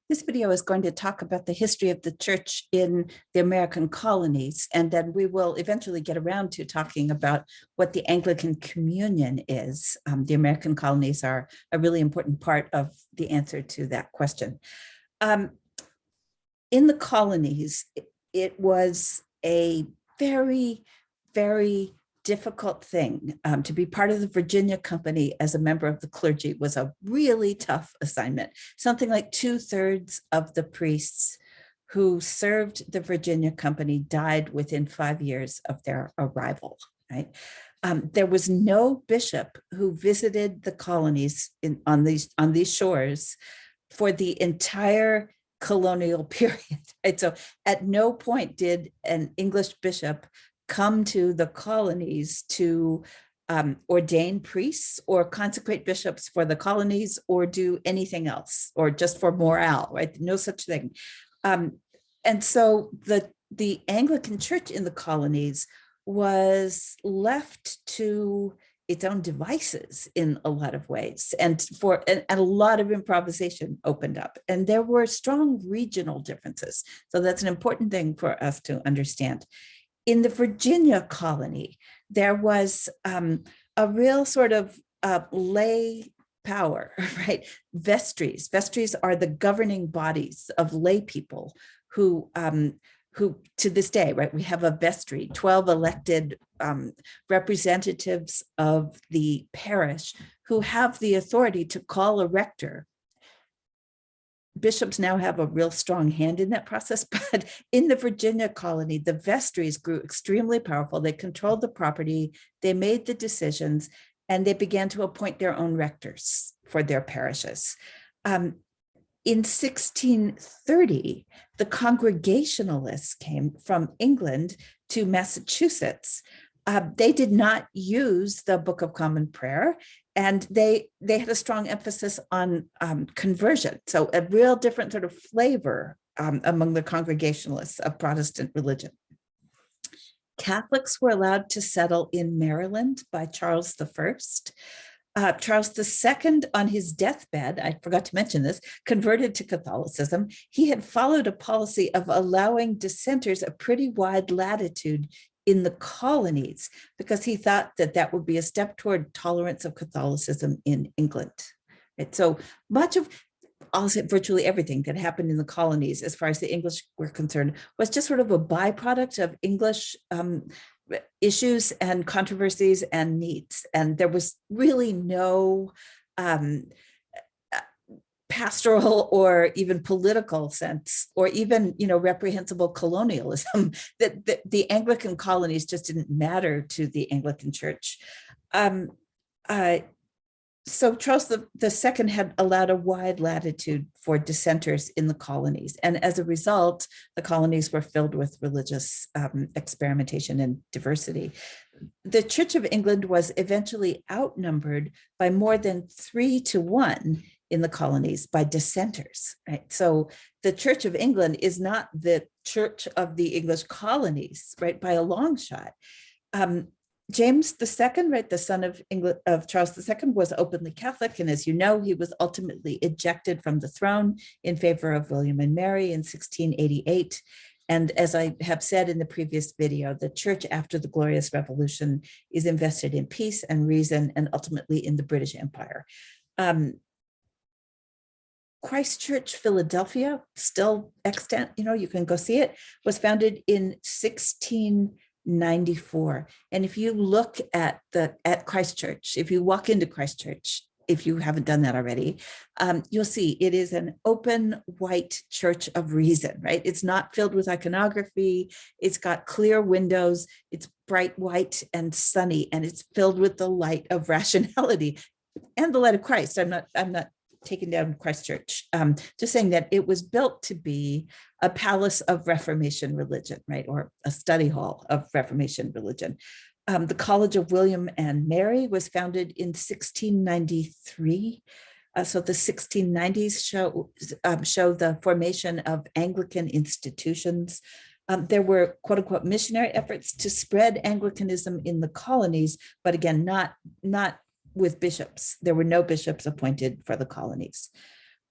This video is going to talk about the history of the church in the American colonies, and then we will eventually get around to talking about what the Anglican Communion is. The American colonies are a really important part of the answer to that question. In the colonies, it was a very, very difficult thing. To be part of the Virginia Company as a member of the clergy was a really tough assignment. Something like 2/3 of the priests who served the Virginia Company died within 5 years of their arrival, right? There was no bishop who visited the colonies on these shores for the entire colonial period, right? So at no point did an English bishop come to the colonies to ordain priests or consecrate bishops for the colonies or do anything else, or just for morale, right? No such thing. And so the Anglican Church in the colonies was left to its own devices in a lot of ways, and a lot of improvisation opened up, and there were strong regional differences. So that's an important thing for us to understand. In the Virginia colony, there was a real sort of lay power, right? Vestries. Vestries are the governing bodies of lay people who to this day, right, we have a vestry, 12 elected representatives of the parish who have the authority to call a rector. Bishops now have a real strong hand in that process, but in the Virginia colony, the vestries grew extremely powerful. They controlled the property, they made the decisions, and they began to appoint their own rectors for their parishes. In 1630, the Congregationalists came from England to Massachusetts. They did not use the Book of Common Prayer, and they had a strong emphasis on conversion. So a real different sort of flavor among the Congregationalists of Protestant religion. Catholics were allowed to settle in Maryland by Charles I. Charles II, on his deathbed, I forgot to mention this, converted to Catholicism. He had followed a policy of allowing dissenters a pretty wide latitude in the colonies because he thought that that would be a step toward tolerance of Catholicism in England. Right? So much of, I'll say virtually everything that happened in the colonies, as far as the English were concerned, was just sort of a byproduct of English issues and controversies and needs. And there was really no pastoral or even political sense, or even, reprehensible colonialism, that the Anglican colonies just didn't matter to the Anglican Church. So Charles II had allowed a wide latitude for dissenters in the colonies. And as a result, the colonies were filled with religious experimentation and diversity. The Church of England was eventually outnumbered by more than 3-1 in the colonies by dissenters, right? So the Church of England is not the Church of the English colonies, right, by a long shot. James II, right, the son of Charles II, was openly Catholic. And as you know, he was ultimately ejected from the throne in favor of William and Mary in 1688. And as I have said in the previous video, the church after the Glorious Revolution is invested in peace and reason, and ultimately in the British Empire. Christ Church, Philadelphia, still extant, you can go see it, was founded in 1694. And if you look at Christ Church, if you walk into Christ Church, if you haven't done that already, you'll see it is an open white church of reason, right? It's not filled with iconography. It's got clear windows. It's bright white and sunny, and it's filled with the light of rationality and the light of Christ. I'm not taken down Christ Church, just saying that it was built to be a palace of Reformation religion, right? Or a study hall of Reformation religion. The College of William and Mary was founded in 1693. So the 1690s show the formation of Anglican institutions. There were quote unquote missionary efforts to spread Anglicanism in the colonies, but again, not with bishops. There were no bishops appointed for the colonies.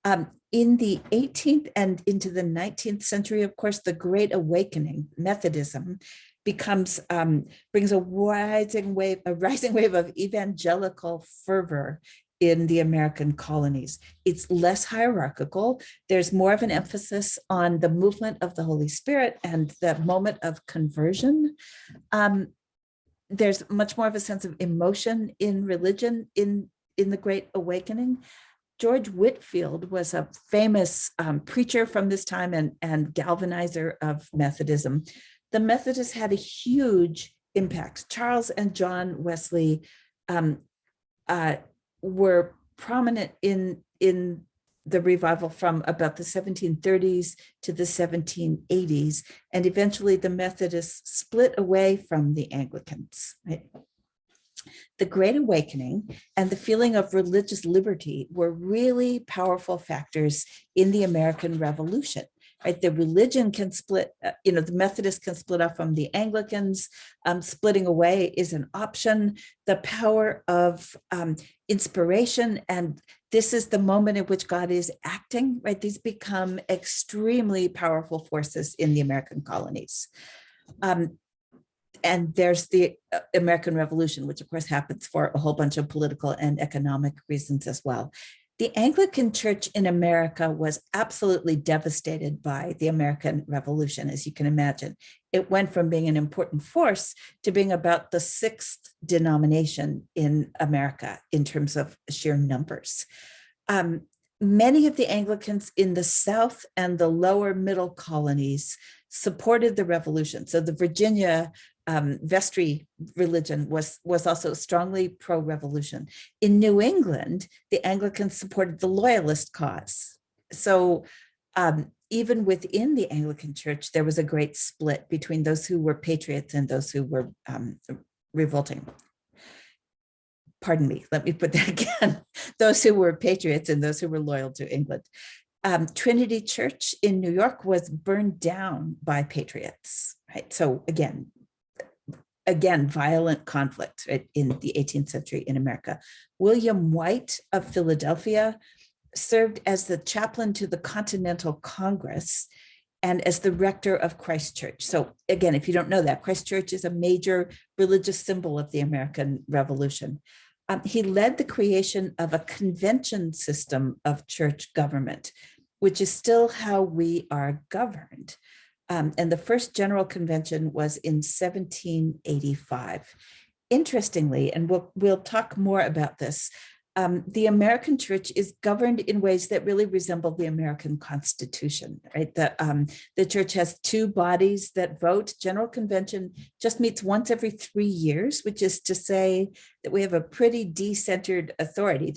In the 18th and into the 19th century, of course, the Great Awakening, Methodism, brings a rising wave of evangelical fervor in the American colonies. It's less hierarchical. There's more of an emphasis on the movement of the Holy Spirit and the moment of conversion. There's much more of a sense of emotion in religion in the Great Awakening. George Whitefield was a famous preacher from this time and galvanizer of Methodism. The Methodists had a huge impact. Charles and John Wesley were prominent in the revival from about the 1730s to the 1780s, and eventually the Methodists split away from the Anglicans. Right? The Great Awakening and the feeling of religious liberty were really powerful factors in the American Revolution. Right? The religion can split, the Methodists can split off from the Anglicans. Splitting away is an option. The power of inspiration, and this is the moment in which God is acting, right? These become extremely powerful forces in the American colonies. And there's the American Revolution, which of course happens for a whole bunch of political and economic reasons as well. The Anglican Church in America was absolutely devastated by the American Revolution, as you can imagine. It went from being an important force to being about the sixth denomination in America in terms of sheer numbers. Many of the Anglicans in the South and the lower middle colonies supported the revolution. So the Virginia vestry religion was also strongly pro-revolution. In New England, the Anglicans supported the loyalist cause. So even within the Anglican Church, there was a great split between those who were patriots and those who were revolting. Pardon me, let me put that again. Those who were patriots and those who were loyal to England. Trinity Church in New York was burned down by patriots, right? So again, violent conflict, right, in the 18th century in America. William White of Philadelphia served as the chaplain to the Continental Congress and as the rector of Christ Church. So again, if you don't know that, Christ Church is a major religious symbol of the American Revolution. He led the creation of a convention system of church government, which is still how we are governed. And the first General Convention was in 1785. Interestingly, and we'll talk more about this, the American Church is governed in ways that really resemble the American Constitution, right? The church has two bodies that vote. General Convention just meets once every 3 years, which is to say that we have a pretty decentered authority.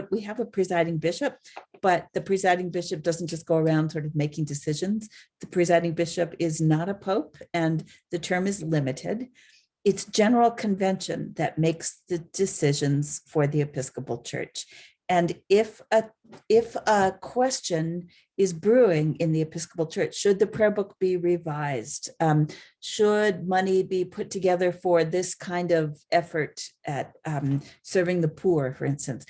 We have a presiding bishop, but the presiding bishop doesn't just go around sort of making decisions. The presiding bishop is not a pope, and the term is limited. It's General Convention that makes the decisions for the Episcopal Church. And if a question is brewing in the Episcopal Church, should the prayer book be revised? Should money be put together for this kind of effort at serving the poor, for instance?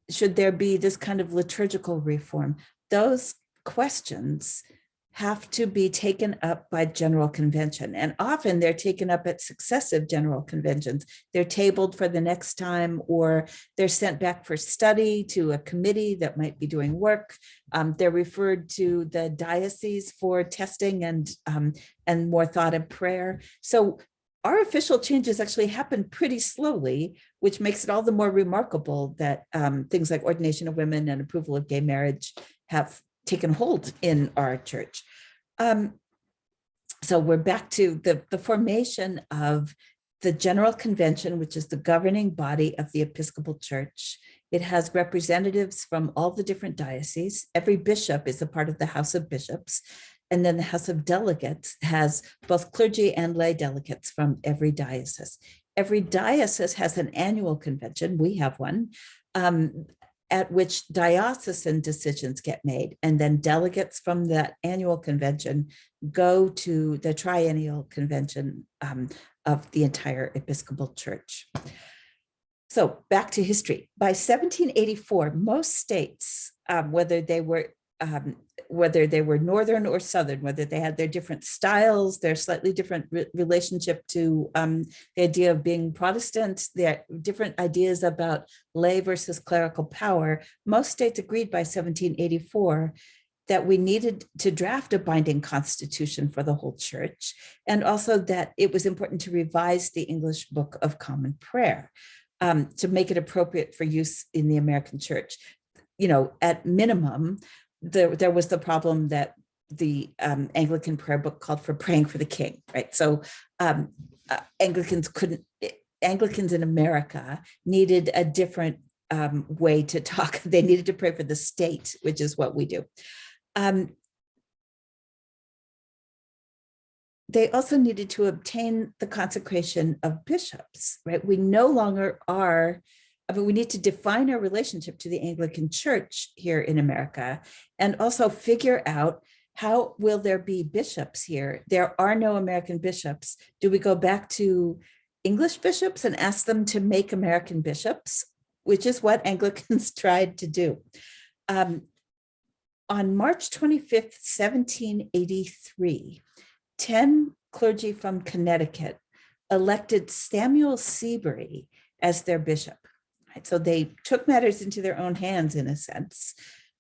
Should there be this kind of liturgical reform? Those questions have to be taken up by General Convention. And often they're taken up at successive General Conventions. They're tabled for the next time, or they're sent back for study to a committee that might be doing work. They're referred to the diocese for testing and more thought and prayer. So our official changes actually happen pretty slowly, which makes it all the more remarkable that things like ordination of women and approval of gay marriage have taken hold in our church. So we're back to the formation of the General Convention, which is the governing body of the Episcopal Church. It has representatives from all the different dioceses. Every bishop is a part of the House of Bishops. And then the House of Delegates has both clergy and lay delegates from every diocese. Every diocese has an annual convention. We have one. At which diocesan decisions get made, and then delegates from that annual convention go to the triennial convention of the entire Episcopal Church. So back to history. By 1784, most states whether they were Northern or Southern, whether they had their different styles, their slightly different relationship to the idea of being Protestant, their different ideas about lay versus clerical power. Most states agreed by 1784 that we needed to draft a binding constitution for the whole church, and also that it was important to revise the English Book of Common Prayer to make it appropriate for use in the American church. At minimum, there was the problem that the Anglican prayer book called for praying for the king, right? So Anglicans in America needed a different way to talk. They needed to pray for the state, which is what we do. They also needed to obtain the consecration of bishops, right? We no longer are, we need to define our relationship to the Anglican Church here in America, and also figure out, how will there be bishops here? There are no American bishops. Do we go back to English bishops and ask them to make American bishops, which is what Anglicans tried to do? On March 25th, 1783, 10 clergy from Connecticut elected Samuel Seabury as their bishop. Right? So they took matters into their own hands, in a sense,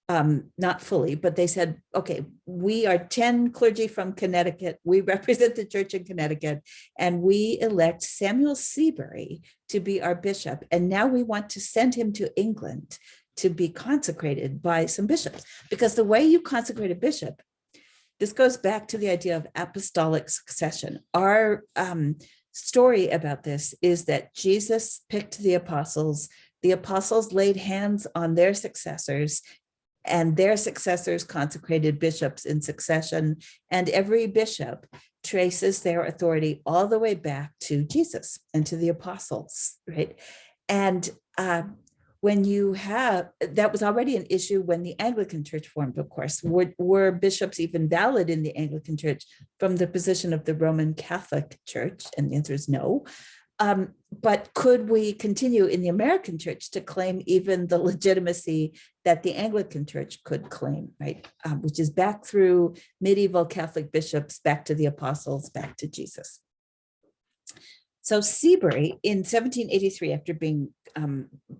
not fully, but they said, okay, we are 10 clergy from Connecticut. We represent the church in Connecticut, and we elect Samuel Seabury to be our bishop. And now we want to send him to England to be consecrated by some bishops, because the way you consecrate a bishop, this goes back to the idea of apostolic succession. Our story about this is that Jesus picked the apostles laid hands on their successors, and their successors consecrated bishops in succession, and every bishop traces their authority all the way back to Jesus and to the apostles, right? And when you have, that was already an issue when the Anglican Church formed, of course. Were bishops even valid in the Anglican Church from the position of the Roman Catholic Church? And the answer is no. But could we continue in the American Church to claim even the legitimacy that the Anglican Church could claim, right? Which is back through medieval Catholic bishops, back to the apostles, back to Jesus. So Seabury, in 1783, after being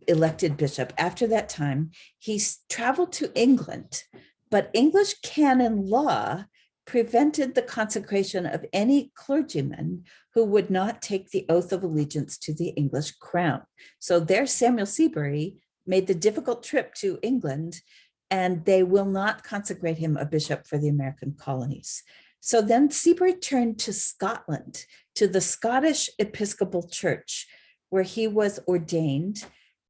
elected bishop, after that time, he traveled to England, but English canon law prevented the consecration of any clergyman who would not take the oath of allegiance to the English crown. So there, Samuel Seabury made the difficult trip to England, and they will not consecrate him a bishop for the American colonies. So then Seabury turned to Scotland, to the Scottish Episcopal Church, where he was ordained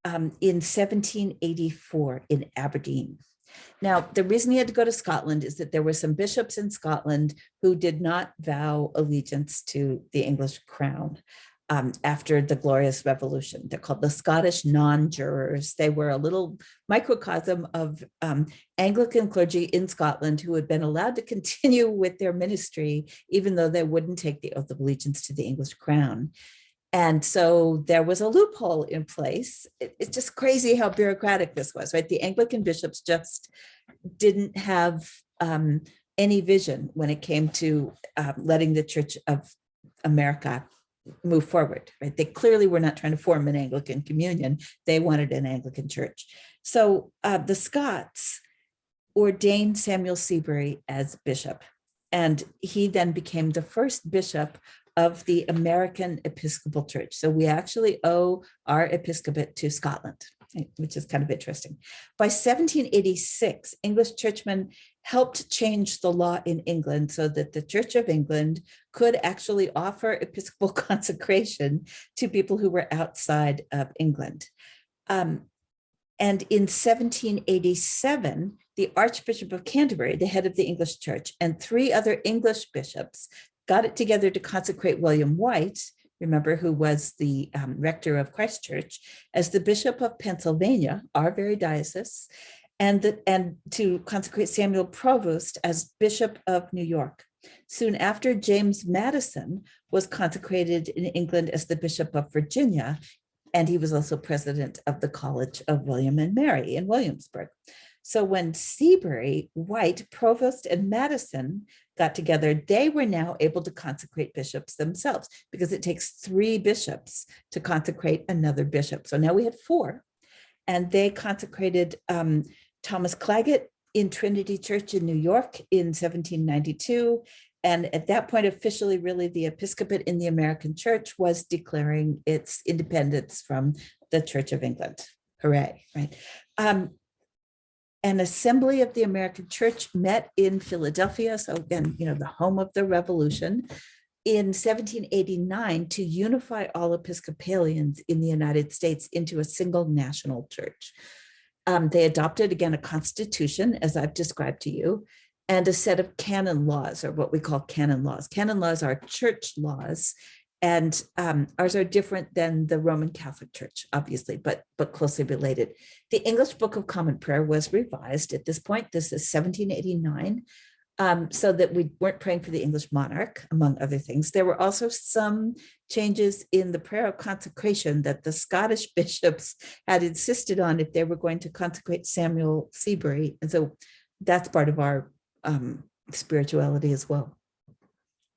in 1784 in Aberdeen. Now, the reason he had to go to Scotland is that there were some bishops in Scotland who did not vow allegiance to the English crown after the Glorious Revolution. They're called the Scottish non-jurors. They were a little microcosm of Anglican clergy in Scotland who had been allowed to continue with their ministry, even though they wouldn't take the oath of allegiance to the English crown. And so there was a loophole in place. It's just crazy how bureaucratic this was, right? The Anglican bishops just didn't have any vision when it came to letting the Church of America move forward, right? They clearly were not trying to form an Anglican communion. They wanted an Anglican church. So the Scots ordained Samuel Seabury as bishop, and he then became the first bishop of the American Episcopal Church. So we actually owe our episcopate to Scotland, which is kind of interesting. By 1786, English churchmen helped change the law in England so that the Church of England could actually offer episcopal consecration to people who were outside of England. And in 1787, the Archbishop of Canterbury, the head of the English Church, and 3 other English bishops got it together to consecrate William White, remember, who was the rector of Christ Church, as the Bishop of Pennsylvania, our very diocese, and to consecrate Samuel Provost as Bishop of New York. Soon after, James Madison was consecrated in England as the Bishop of Virginia, and he was also president of the College of William and Mary in Williamsburg. So when Seabury, White, Provost, and Madison got together, they were now able to consecrate bishops themselves, because it takes 3 bishops to consecrate another bishop. So now we had 4, and they consecrated Thomas Claggett in Trinity Church in New York in 1792. And at that point, officially, really, the episcopate in the American church was declaring its independence from the Church of England. Hooray, right? An assembly of the American church met in Philadelphia. So again, the home of the Revolution, in 1789 to unify all Episcopalians in the United States into a single national church. They adopted, again, a constitution, as I've described to you, and a set of canon laws, or what we call canon laws. Canon laws are church laws, and ours are different than the Roman Catholic Church, obviously, but closely related. The English Book of Common Prayer was revised at this point. This is 1789. So that we weren't praying for the English monarch, among other things. There were also some changes in the prayer of consecration that the Scottish bishops had insisted on if they were going to consecrate Samuel Seabury. And so that's part of our spirituality as well.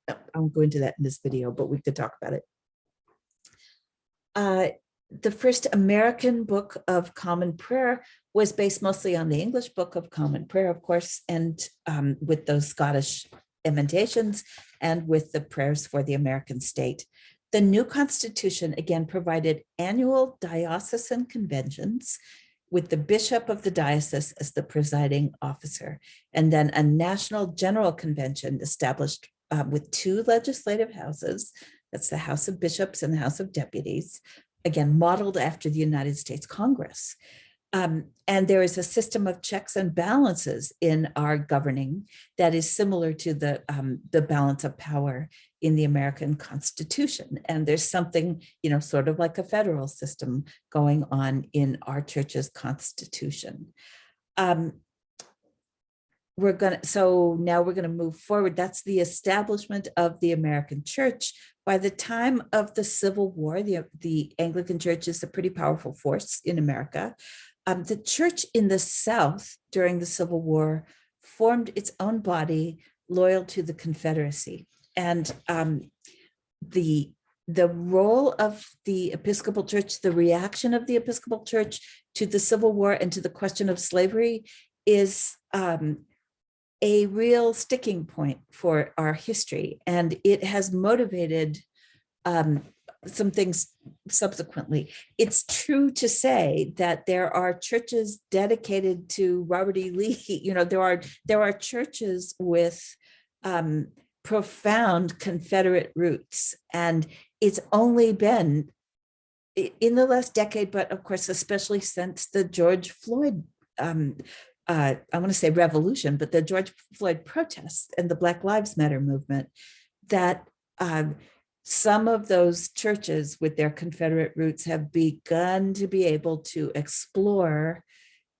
I won't go into that in this video, but we could talk about it. The first American Book of Common Prayer was based mostly on the English Book of Common Prayer, of course, and with those Scottish emendations and with the prayers for the American state. The new constitution, again, provided annual diocesan conventions with the bishop of the diocese as the presiding officer, and then a national general convention established with 2 legislative houses. That's the House of Bishops and the House of Deputies, again, modeled after the United States Congress. And there is a system of checks and balances in our governing that is similar to the balance of power in the American Constitution. And there's something, sort of like a federal system going on in our church's constitution. So now we're going to move forward. That's the establishment of the American church. By the time of the Civil War, the Anglican Church is a pretty powerful force in America. The church in the South during the Civil War formed its own body loyal to the Confederacy. And the role of the Episcopal Church, the reaction of the Episcopal Church to the Civil War and to the question of slavery is a real sticking point for our history. And it has motivated some things subsequently. It's true to say that there are churches dedicated to Robert E. Lee. There are churches with profound Confederate roots, and it's only been in the last decade, but of course, especially since the George Floyd, I want to say revolution, but the George Floyd protests and the Black Lives Matter movement, that some of those churches with their Confederate roots have begun to be able to explore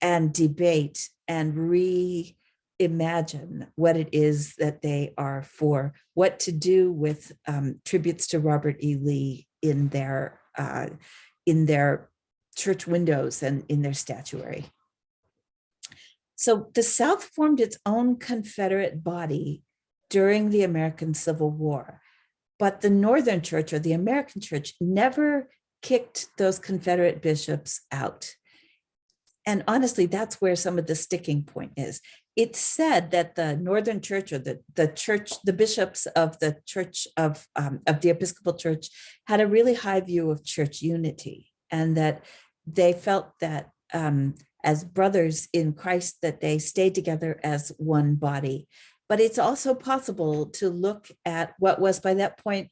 and debate and reimagine what it is that they are for, what to do with tributes to Robert E. Lee in their church windows and in their statuary. So the South formed its own Confederate body during the American Civil War, but the Northern Church, or the American Church, never kicked those Confederate bishops out. And honestly, that's where some of the sticking point is. It's said that the Northern Church, or the church, the bishops of the Church of the Episcopal Church, had a really high view of church unity, and that they felt that as brothers in Christ, that they stayed together as one body. But it's also possible to look at what was by that point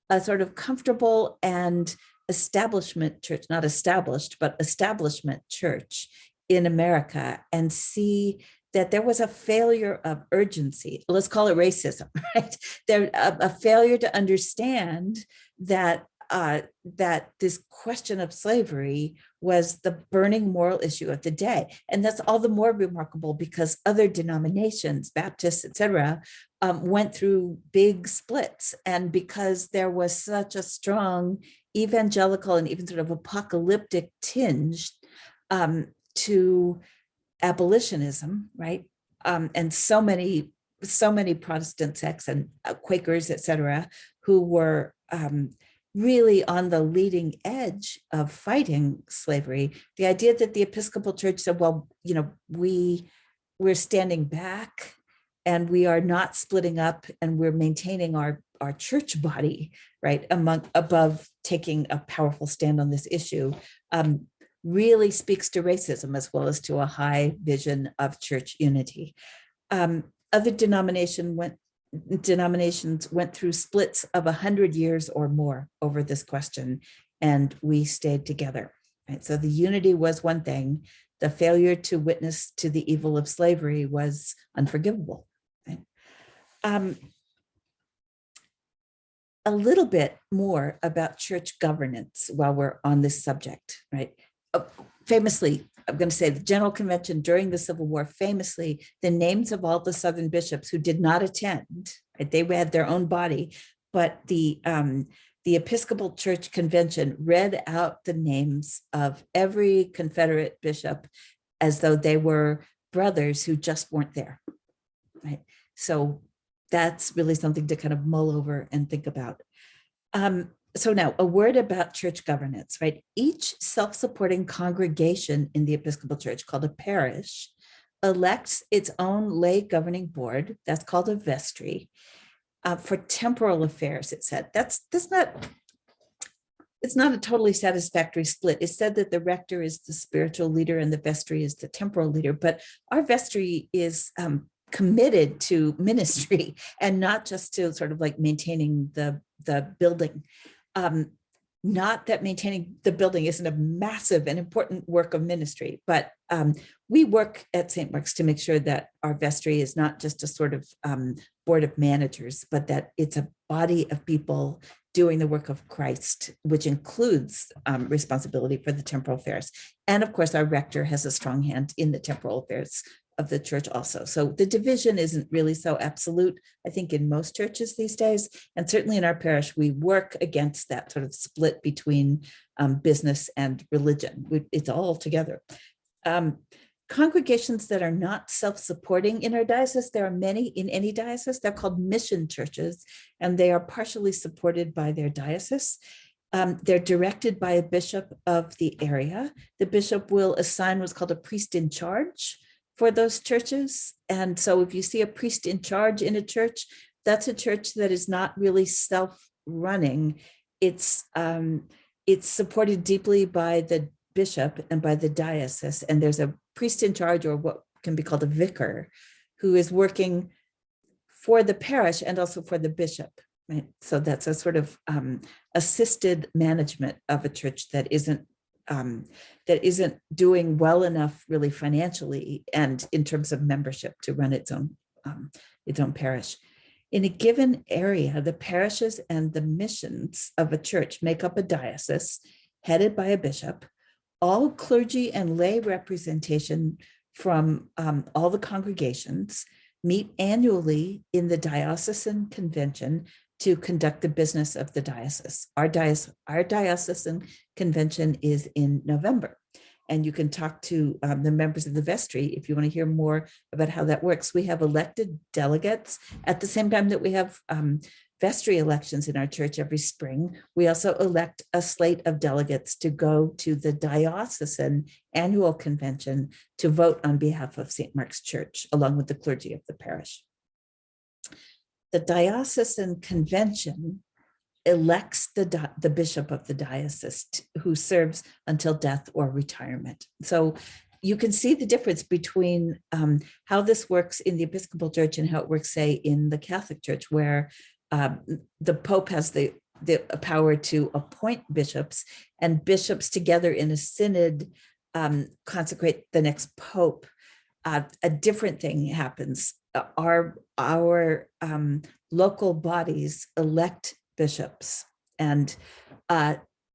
a sort of comfortable and establishment church, not established, but establishment church in America, and see that there was a failure of urgency. Let's call it racism, right? There a failure to understand that that this question of slavery was the burning moral issue of the day. And that's all the more remarkable because other denominations, Baptists, et cetera, went through big splits. And because there was such a strong evangelical and even sort of apocalyptic tinge to abolitionism, right? And so many Protestant sects and Quakers, et cetera, who were really on the leading edge of fighting slavery. The idea that the Episcopal Church said, well, we're standing back and we are not splitting up and we're maintaining our church body, right, above taking a powerful stand on this issue, really speaks to racism as well as to a high vision of church unity. Other denominations went through splits of 100 years or more over this question, and we stayed together. Right? So the unity was one thing. The failure to witness to the evil of slavery was unforgivable. Right? A little bit more about church governance while we're on this subject, right? Famously, I'm going to say the General Convention during the Civil War, famously, the names of all the Southern bishops who did not attend, right? They had their own body, but the Episcopal Church Convention read out the names of every Confederate bishop as though they were brothers who just weren't there, right? So that's really something to kind of mull over and think about. So now a word about church governance, right? Each self-supporting congregation in the Episcopal Church, called a parish, elects its own lay governing board. That's called a vestry. For temporal affairs, it said. It's not a totally satisfactory split. It's said that the rector is the spiritual leader and the vestry is the temporal leader, but our vestry is committed to ministry and not just to sort of like maintaining the building. Not that maintaining the building isn't a massive and important work of ministry, but we work at St. Mark's to make sure that our vestry is not just a sort of board of managers, but that it's a body of people doing the work of Christ, which includes responsibility for the temporal affairs. And of course, our rector has a strong hand in the temporal affairs of the church also. So the division isn't really so absolute, I think, in most churches these days. And certainly in our parish, we work against that sort of split between business and religion. It's all together. Congregations that are not self-supporting in our diocese, there are many in any diocese, they're called mission churches, and they are partially supported by their diocese. They're directed by a bishop of the area. The bishop will assign what's called a priest in charge for those churches. And so if you see a priest in charge in a church, that's a church that is not really self-running. It's supported deeply by the bishop and by the diocese. And there's a priest in charge, or what can be called a vicar, who is working for the parish and also for the bishop. Right? So that's a sort of assisted management of a church that isn't doing well enough really financially and in terms of membership to run its own parish. In a given area, the parishes and the missions of a church make up a diocese headed by a bishop. All clergy and lay representation from all the congregations meet annually in the diocesan convention to conduct the business of the diocese. Our diocesan convention is in November, and you can talk to the members of the vestry if you want to hear more about how that works. We have elected delegates at the same time that we have vestry elections in our church every spring. We also elect a slate of delegates to go to the diocesan annual convention to vote on behalf of St. Mark's Church, along with the clergy of the parish. The diocesan convention elects the bishop of the diocese, who serves until death or retirement. So you can see the difference between how this works in the Episcopal Church and how it works, say, in the Catholic Church, where the Pope has the power to appoint bishops, and bishops together in a synod consecrate the next Pope. A different thing happens. Our local bodies elect bishops, and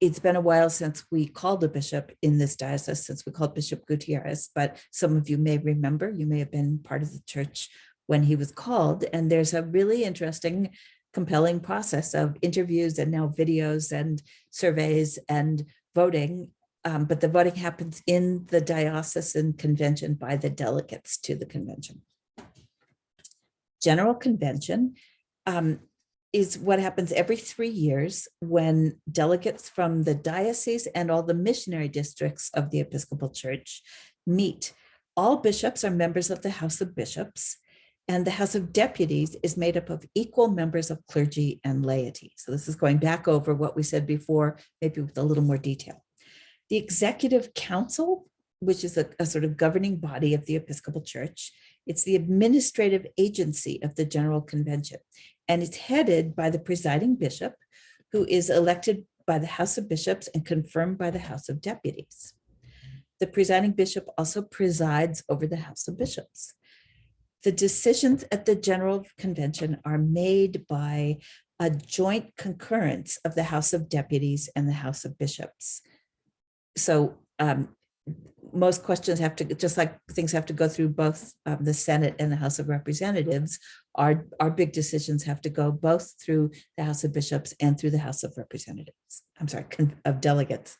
it's been a while since we called a bishop in this diocese, since we called Bishop Gutierrez, but some of you may remember, you may have been part of the church when he was called, and there's a really interesting, compelling process of interviews and now videos and surveys and voting but the voting happens in the diocesan convention by the delegates to the convention. General convention is what happens every 3 years when delegates from the diocese and all the missionary districts of the Episcopal Church meet. All bishops are members of the House of Bishops, and the House of Deputies is made up of equal members of clergy and laity. So this is going back over what we said before, maybe with a little more detail. The Executive Council, which is a sort of governing body of the Episcopal Church, it's the administrative agency of the General Convention, and it's headed by the presiding bishop, who is elected by the House of Bishops and confirmed by the House of Deputies. The presiding bishop also presides over the House of Bishops. The decisions at the General Convention are made by a joint concurrence of the House of Deputies and the House of Bishops. So most questions have to, just like things have to go through both the Senate and the House of Representatives, our big decisions have to go both through the House of Bishops and through the House of Representatives, of delegates.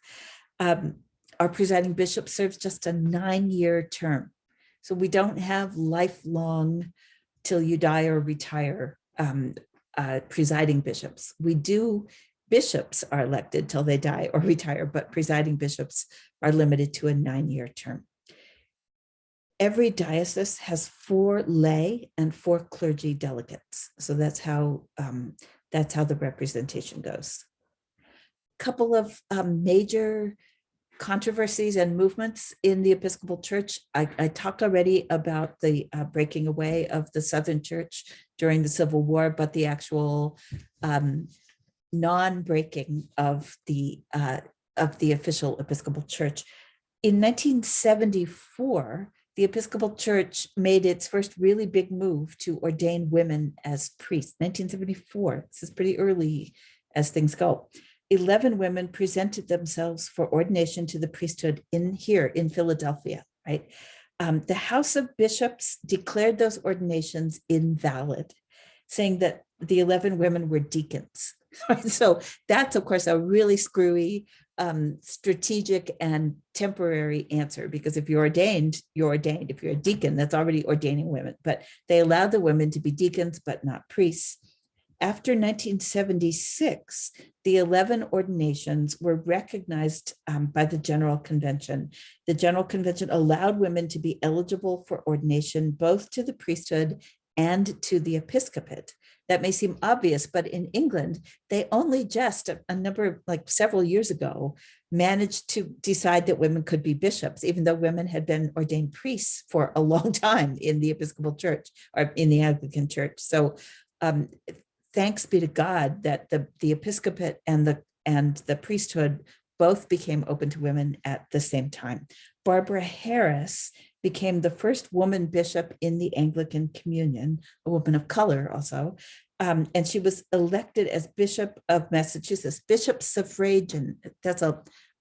Our presiding bishop serves just a 9-year term. So we don't have lifelong till you die or retire presiding bishops. We do, bishops are elected till they die or retire, but presiding bishops are limited to a 9-year term. Every diocese has 4 lay and 4 clergy delegates. So that's how the representation goes. A couple of major controversies and movements in the Episcopal Church. I talked already about the breaking away of the Southern Church during the Civil War, but the actual non-breaking of the official Episcopal Church. In 1974, the Episcopal Church made its first really big move to ordain women as priests. 1974, this is pretty early as things go. 11 women presented themselves for ordination to the priesthood in Philadelphia, right? The House of Bishops declared those ordinations invalid, saying that the 11 women were deacons. Right? So that's, of course, a really screwy, strategic and temporary answer, because if you're ordained, you're ordained. If you're a deacon, that's already ordaining women, but they allowed the women to be deacons, but not priests. After 1976, the 11 ordinations were recognized by the General Convention. The General Convention allowed women to be eligible for ordination both to the priesthood and to the episcopate. That may seem obvious, but in England, they only just several years ago managed to decide that women could be bishops, even though women had been ordained priests for a long time in the Episcopal Church or in the Anglican Church. So thanks be to God that the episcopate and the priesthood both became open to women at the same time. Barbara Harris became the first woman bishop in the Anglican Communion, a woman of color also, and she was elected as Bishop of Massachusetts, Bishop Suffragan.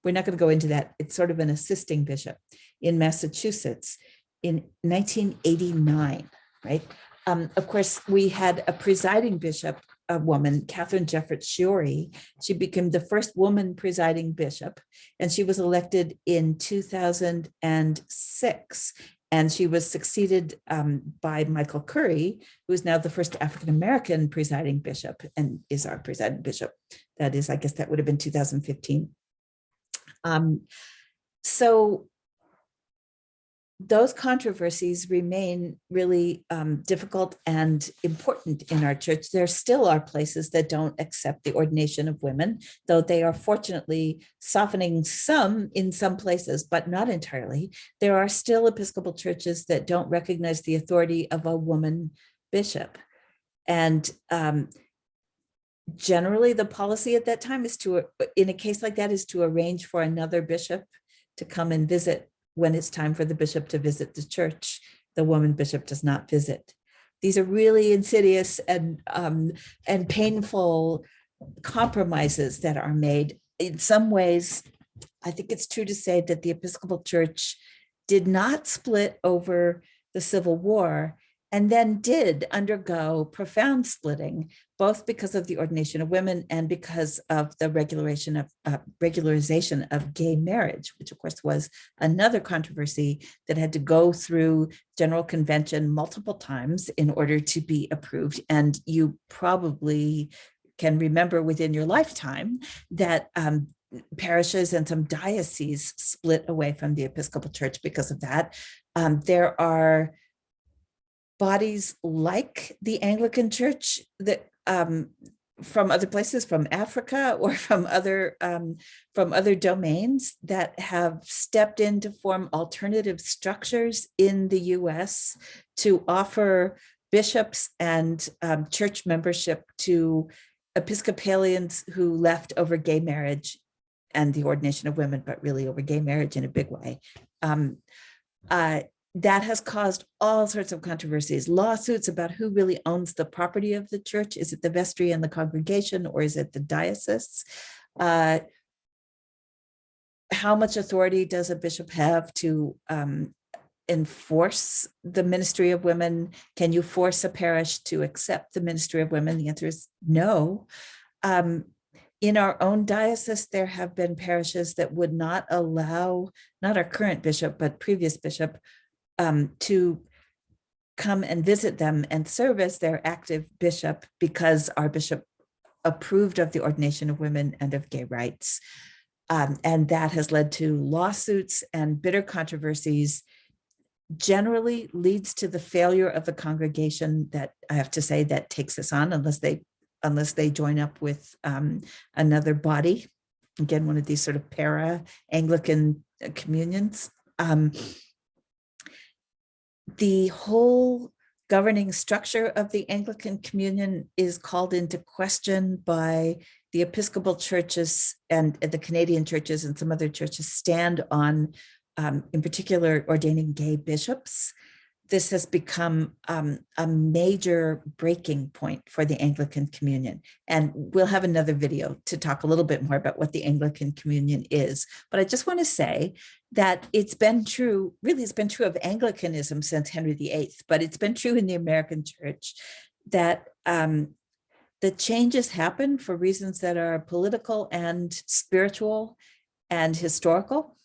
We're not going to go into that. It's sort of an assisting bishop in Massachusetts in 1989, right? Of course, we had a presiding bishop, a woman, Catherine Jefferts Shiori. She became the first woman presiding bishop, and she was elected in 2006. And she was succeeded by Michael Curry, who is now the first African-American presiding bishop and is our presiding bishop. That is, I guess that would have been 2015. So those controversies remain really difficult and important in our church. There still are places that don't accept the ordination of women, though they are fortunately softening some in some places, but not entirely. There are still Episcopal churches that don't recognize the authority of a woman bishop. And generally the policy at that time is in a case like that, is to arrange for another bishop to come and visit. When it's time for the bishop to visit the church, the woman bishop does not visit. These are really insidious and painful compromises that are made. In some ways, I think it's true to say that the Episcopal Church did not split over the Civil War. and then did undergo profound splitting, both because of the ordination of women and because of the regularization of gay marriage, which of course was another controversy that had to go through General Convention multiple times in order to be approved. And you probably can remember within your lifetime that parishes and some dioceses split away from the Episcopal Church because of that. There are bodies like the Anglican Church that from other places, from Africa or from other domains, that have stepped in to form alternative structures in the U.S. to offer bishops and church membership to Episcopalians who left over gay marriage and the ordination of women, but really over gay marriage in a big way. That has caused all sorts of controversies, lawsuits about who really owns the property of the church. Is it the vestry and the congregation, or is it the diocese? How much authority does a bishop have to enforce the ministry of women? Can you force a parish to accept the ministry of women? The answer is no. In our own diocese, there have been parishes that would not allow, not our current bishop, but previous bishop, to come and visit them and serve as their active bishop because our bishop approved of the ordination of women and of gay rights. And that has led to lawsuits and bitter controversies, generally leads to the failure of the congregation that, I have to say, that takes this on unless they join up with another body. Again, one of these sort of para-Anglican communions. The whole governing structure of the Anglican Communion is called into question by the Episcopal churches, and the Canadian churches and some other churches stand on, in particular, ordaining gay bishops. This has become a major breaking point for the Anglican Communion. And we'll have another video to talk a little bit more about what the Anglican Communion is. But I just want to say that it's been true, really it's been true of Anglicanism since Henry VIII, but it's been true in the American church that the changes happen for reasons that are political and spiritual and historical.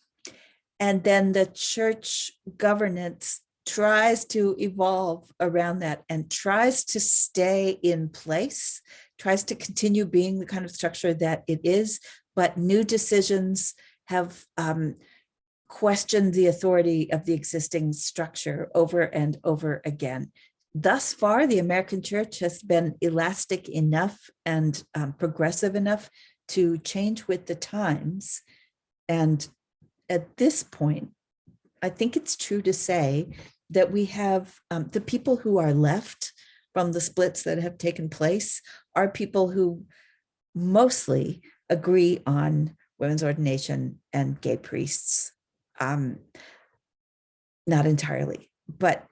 And then the church governance tries to evolve around that and tries to stay in place, tries to continue being the kind of structure that it is, but new decisions have questioned the authority of the existing structure over and over again. Thus far, the American church has been elastic enough and progressive enough to change with the times. And at this point, I think it's true to say that we have the people who are left from the splits that have taken place are people who mostly agree on women's ordination and gay priests. Not entirely, but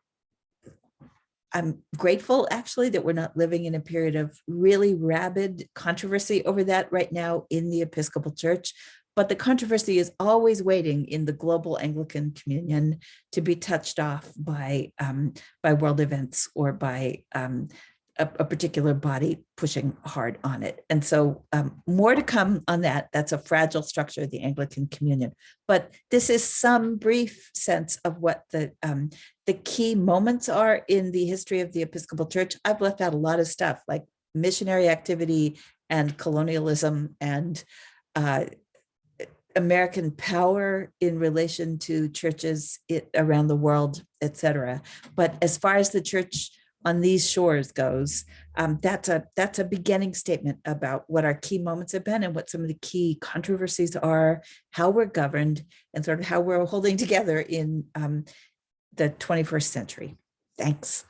I'm grateful actually that we're not living in a period of really rabid controversy over that right now in the Episcopal Church. But the controversy is always waiting in the global Anglican Communion to be touched off by world events or by a particular body pushing hard on it. And so more to come on that. That's a fragile structure of the Anglican Communion. But this is some brief sense of what the key moments are in the history of the Episcopal Church. I've left out a lot of stuff like missionary activity and colonialism and American power in relation to churches around the world, et cetera. But as far as the church on these shores goes, that's a beginning statement about what our key moments have been and what some of the key controversies are, how we're governed, and sort of how we're holding together in the 21st century. Thanks.